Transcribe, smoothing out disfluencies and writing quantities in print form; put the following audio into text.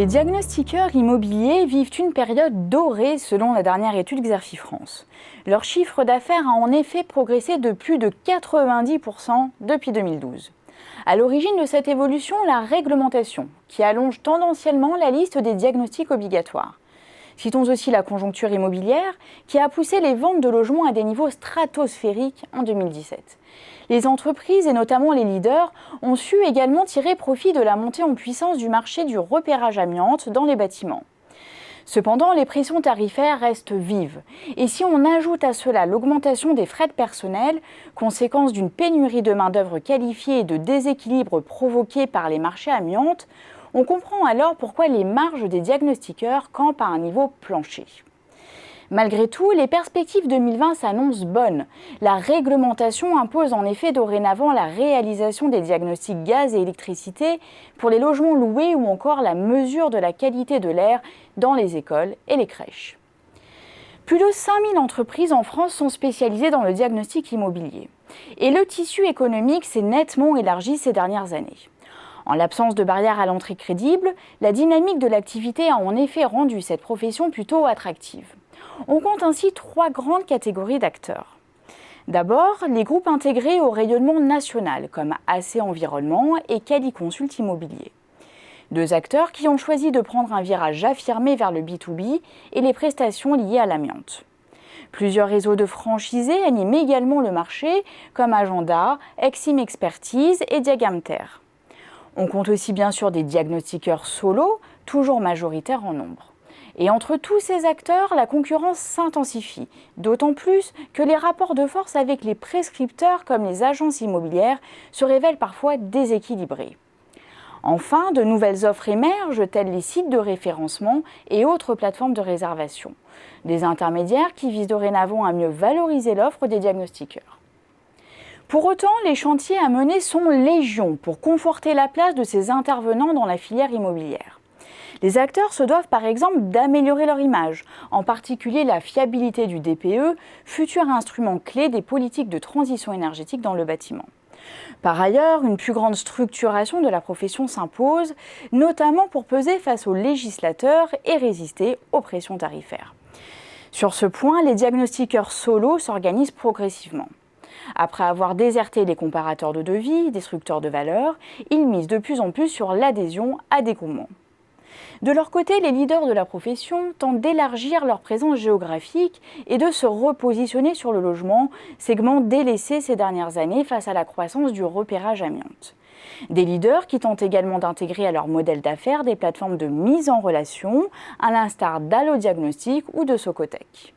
Les diagnostiqueurs immobiliers vivent une période dorée selon la dernière étude Xerfi-France. Leur chiffre d'affaires a en effet progressé de plus de 90% depuis 2012. À l'origine de cette évolution, la réglementation, qui allonge tendanciellement la liste des diagnostics obligatoires. Citons aussi la conjoncture immobilière, qui a poussé les ventes de logements à des niveaux stratosphériques en 2017. Les entreprises, et notamment les leaders, ont su également tirer profit de la montée en puissance du marché du repérage amiante dans les bâtiments. Cependant, les pressions tarifaires restent vives. Et si on ajoute à cela l'augmentation des frais de personnel, conséquence d'une pénurie de main-d'œuvre qualifiée et de déséquilibres provoqués par les marchés amiantes, on comprend alors pourquoi les marges des diagnostiqueurs campent à un niveau plancher. Malgré tout, les perspectives 2020 s'annoncent bonnes. La réglementation impose en effet dorénavant la réalisation des diagnostics gaz et électricité pour les logements loués ou encore la mesure de la qualité de l'air dans les écoles et les crèches. Plus de 5000 entreprises en France sont spécialisées dans le diagnostic immobilier. Et le tissu économique s'est nettement élargi ces dernières années. En l'absence de barrières à l'entrée crédibles, la dynamique de l'activité a en effet rendu cette profession plutôt attractive. On compte ainsi 3 grandes catégories d'acteurs. D'abord, les groupes intégrés au rayonnement national, comme AC Environnement et Quali-Consult Immobilier. 2 acteurs qui ont choisi de prendre un virage affirmé vers le B2B et les prestations liées à l'amiante. Plusieurs réseaux de franchisés animent également le marché, comme Agenda, Exim Expertise et Diagamter. On compte aussi bien sûr des diagnostiqueurs solo, toujours majoritaires en nombre. Et entre tous ces acteurs, la concurrence s'intensifie, d'autant plus que les rapports de force avec les prescripteurs comme les agences immobilières se révèlent parfois déséquilibrés. Enfin, de nouvelles offres émergent, telles les sites de référencement et autres plateformes de réservation. Des intermédiaires qui visent dorénavant à mieux valoriser l'offre des diagnostiqueurs. Pour autant, les chantiers à mener sont légion pour conforter la place de ces intervenants dans la filière immobilière. Les acteurs se doivent par exemple d'améliorer leur image, en particulier la fiabilité du DPE, futur instrument clé des politiques de transition énergétique dans le bâtiment. Par ailleurs, une plus grande structuration de la profession s'impose, notamment pour peser face aux législateurs et résister aux pressions tarifaires. Sur ce point, les diagnostiqueurs solo s'organisent progressivement. Après avoir déserté les comparateurs de devis, destructeurs de valeur, ils misent de plus en plus sur l'adhésion à des groupements. De leur côté, les leaders de la profession tentent d'élargir leur présence géographique et de se repositionner sur le logement, segment délaissé ces dernières années face à la croissance du repérage amiante. Des leaders qui tentent également d'intégrer à leur modèle d'affaires des plateformes de mise en relation, à l'instar d'Allo Diagnostic ou de Socotec.